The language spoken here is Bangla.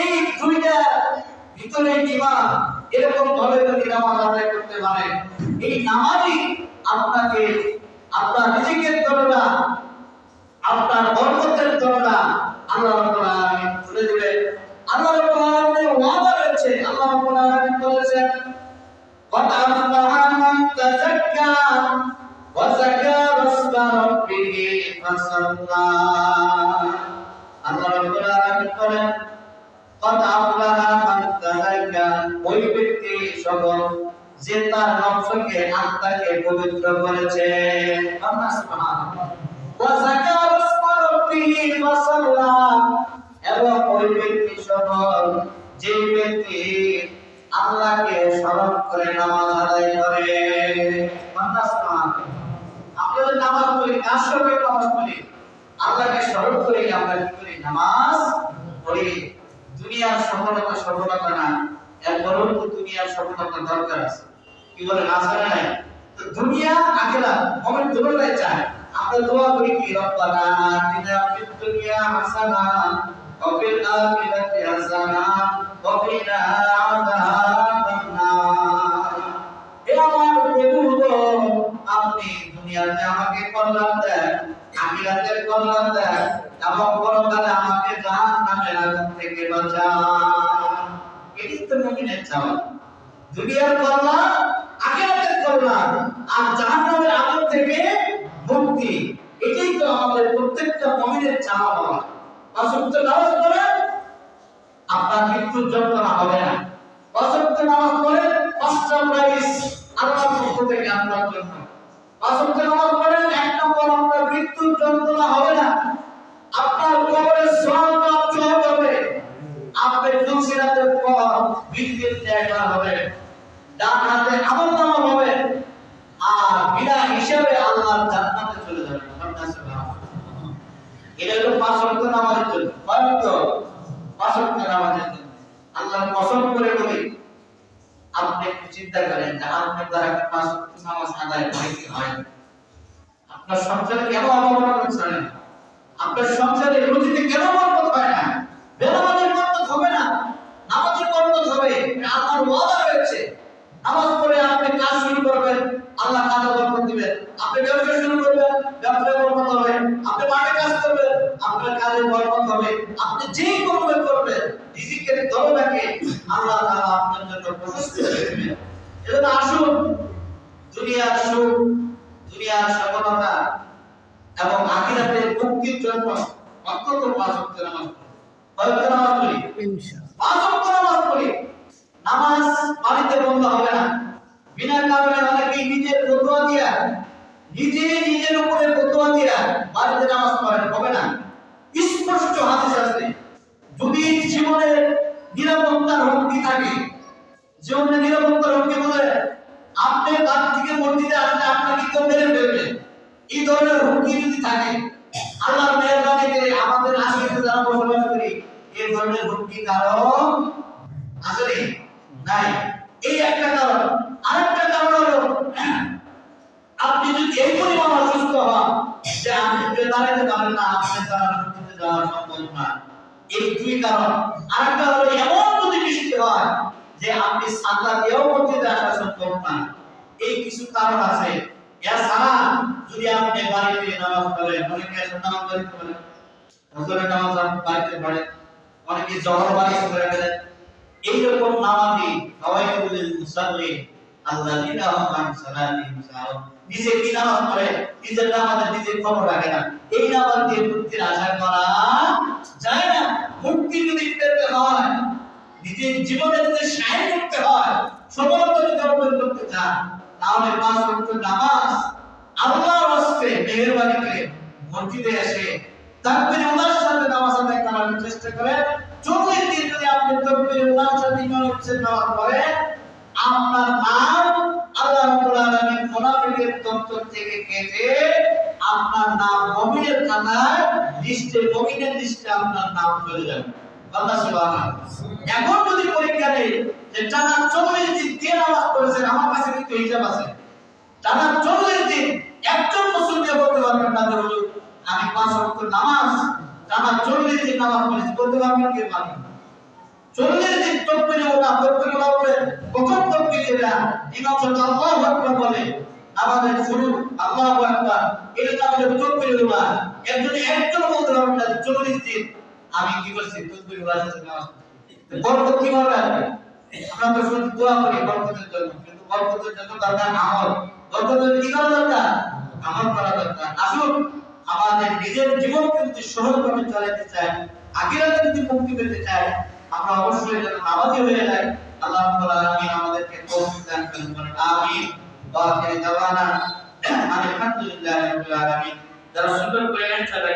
এই দুইটা ভিতরে ইমান এরকম ভাবে যদি নামাজ আদায় করতে পারেন, এই নামাজই আপনাকে আপনার রিজিকের দরজা, আপনার বরকতের দরজা আল্লাহ রাব্বুল আলামিন খুলে দিবেন। আল্লাহ রাব্বুল আলামিনের ওয়াদা রয়েছে। আল্লাহ রাব্বুল আলামিন বলেছেন, قد أفلح من تزكى وذكر اسم ربه فصلى। আল্লাহ রাব্বুল আলামিন বলেন, قد أفلح من تزكى, ওই ব্যক্তি সফল যে তার নফসকে, আত্মাকে পবিত্র করেছে। আল্লাহ সুবহানাল্লাহ। وذكر اسم ربه فصلى, এবং ওই ব্যক্তি সফল যে ব্যক্তি আল্লাহকে স্মরণ করে নামাজ আদায় করে। আমরা নামাজ পড়ি, কার সঙ্গে নামাজ পড়ি? আল্লাহকে স্মরণ করে আমরা কি করি? নামাজ পড়ি। দুনিয়ার সফলতা না, এরপরও তো দুনিয়ার সফলতা দরকার আছে। কি বলেন, আছে না নাই? তো দুনিয়া আখিরাত মুমিন দুটোই চায়। আমরা দোয়া করি কি, রব্বানা আতিনা ফিদ দুনিয়া হাসানা ওয়া ফিল আখিরাতি হাসানা ওয়া কিনা আযাবান নার। হে আমার প্রভু গো, আপনি দুনিয়াতে আমাকে কল্যাণ দেন, আখিরাতের কল্যাণ দেন, এবং পরকালে আমাকে জাহান্নামের আগুন থেকে বাঁচান। এটাই তো মুমিনের চাওয়া। দুনিয়ার কল্যাণ, আখিরাতের কল্যাণ, আর জাহান্নামের আগুন থেকে মুক্তি। এটাই তো আমাদের প্রত্যেকটা মুমিনের চাওয়া পাওয়া। পাঁচ ওয়াক্ত নামাজ পড়েন, আপনার মৃত্যুর যন্ত্রণা হবে না। পাঁচ ওয়াক্ত নামাজ পড়েন, পাঁচটা প্রাইজ আল্লাহর পক্ষ থেকে আপনার জন্য। পাঁচ ওয়াক্ত নামাজ পড়েন, এক নম্বর আপনার মৃত্যুর যন্ত্রণা হবে না। আপনার কবরের সওয়াব সওয়াব হবে। আপনার ফুলসিরাতের পর বিদ্যুৎ জায়গা হবে, ডান হাতে আমলনামা হবে, আর বিনা হিসাবে আল্লাহর জান্নাতে চলে যাবেন। এটা হলো পাঁচ ওয়াক্ত নামাজের জন্য। কয় ওয়াক্ত? পাঁচ ওয়াক্ত নামাজের জন্য। আল্লাহর কসম করে বলি, আপনি একটু চিন্তা করেন যে আপনার দ্বারা কি পাঁচ ওয়াক্ত নামাজ আদায় হয় কি হয়? আপনার সংসারে কেন অবমাননা হচ্ছে না? আপনার সংসারে রুজিতে কেন বরকত হয় না? বেনামাজের বরকত হবে না, নামাজের বরকত হবে। আল্লাহর ওয়াদা রয়েছে। নামাজ পড়ে আপনি কাজ শুরু করবেন, আল্লাহ কাজে বরকত দিবেন। আপনি ব্যবসা শুরু করবেন, ব্যবসায় বরকত হবে। আপনি মাঠে কাজ করবেন, আপনার কাজে বরকত হবে। আপনি যেই করবেন রিজিকের দরজাকে আল্লাহ তাআলা আপনার জন্য প্রশস্ত করে দিবেন। এজন্য আসুন, দুনিয়ার সুখ, দুনিয়ার সফলতা এবং আখিরাতের মুক্তির জন্য অন্তত পাঁচ ওয়াক্ত নামাজ পড়ি। কয় ওয়াক্ত নামাজ পড়ি? ইনশাআল্লাহ পাঁচ ওয়াক্ত নামাজ পড়ি। নামাজ বাড়িতে বন্ধ হবে না। বিনা কারণে অনেকেই নিজের ফতোয়া দিয়া, নিজের উপরে ফতোয়া দিয়া বাড়িতে নামাজ পড়েন, হবে না। স্পষ্ট হাদিস আছে, যদি জীবনে নিরাপত্তার হুমকি থাকে, জীবনে নিরাপত্তার হুমকি বলে আপনি বাড়ি থেকে মসজিদে আসলে আপনাকে কেউ মেরে ফেলবে, এই ধরনের হুমকি যদি থাকে, আল্লাহর মেহেরবানিতে আমাদের আশেপাশে যারা বসবাস করি, এই ধরনের হুমকি কারণ আছে নাই? এই একটা কারণ। আরেকটা কারণ হলো, আপনি যদি এই পরিমাণ অসুস্থ হন যে আপনি দাঁড়াতে পারেন না, আপনি দ্বারা মসজিদে যাওয়া সম্ভব না, এই দুই কারণ। আরেকটা হলো, এমন যদি বৃষ্টি হয় যে আপনি ছাতা দিয়েও মসজিদে আসা সম্ভব না। এই কিছু কারণ আছে। এছাড়া যদি আপনি বাড়িতে নামাজ পড়েন, অনেকে নামাজ বাড়িতে পড়েন, ফজরের নামাজ বাড়িতে পড়েন, অনেকে জোহর বাড়িতে পড়ে ফেলেন, এইরকম নামাজি ফাওয়াইদুল মুসাল্লি আল্লাযিনা হুম আন সালাতিহিম সাহুন, নিজে কি নামাজ পড়ে, নিজের নামাজের নিজে খবর রাখে না। এই নামাজ দিয়ে মুক্তির আশা করা যায় না। মুক্তি যদি পেতে হয়, নিজের জীবনে যদি শাইন করতে হয়, সফলতা যদি অর্জন করতে চান, তাহলে পাঁচ ওয়াক্ত নামাজ আল্লাহর ওয়াস্তে মেহেরবানি করে মসজিদে এসে তাকবীর উল্লাসের সাথে নামাজ আদায় করার চেষ্টা করেন। 40 দিন যদি আপনি তাকবীর উল্লাসের সাথে ইমামের নামাজ পড়েন, আপনার নাম আল্লাহ রাব্বুল আলামিন মুনাফিকের দপ্তর থেকে কেটে আপনার নাম মুমিনের খাতায় মুমিনের লিস্টে আপনার নাম চলে যাবে। আল্লাহ সুবহানাহু। এখন যদি পরীক্ষা নেই যে টানা 40 দিন কে নামাজ পড়েছেন, আমার কাছে কিন্তু হিসাব আছে। টানা 40 দিন একজন মুসলমান বলতে পারবেন না যে হুজুর আমি 5 ওয়াক্ত নামাজ টানা 40 দিন নামাজ পড়েছি, বলতে পারবেন কে পারবেন? 40 দিন তাকবীর ওলা তাকবীর ওলা বলে কখন তাকবীর এটা ইমাম সাহেব আল্লাহু আকবার বলে আমাদের শুরু আল্লাহু আকবার এটা আমাদের তাকবীর ওলা একজন বলতে পারবে না 40 দিন আমি কি করছি তাকবীর ওলার সাথে নামাজ বরকত কিভাবে আসবে আমরা তো শুধু দোয়া করি বরকতের জন্য কিন্তু বরকতের জন্য দরকার আমল বরকতের কি করা দরকার আমল করা দরকার আসুন আমাদের নিজের জীবনকে যদি সহজভাবে চালাতে চাই আখিরাতে যদি মুক্তি পেতে চাই আমরা অবশ্যই যেন নামাজি হয়ে যাই আল্লাহ তাআলা আমিন আমাদেরকে তৌফিক দান করুন আমিন ওয়া আখির দাওয়ানা আলহামদুলিল্লাহি রাব্বিল আলামিন যারা সুন্দর করে নেন তারা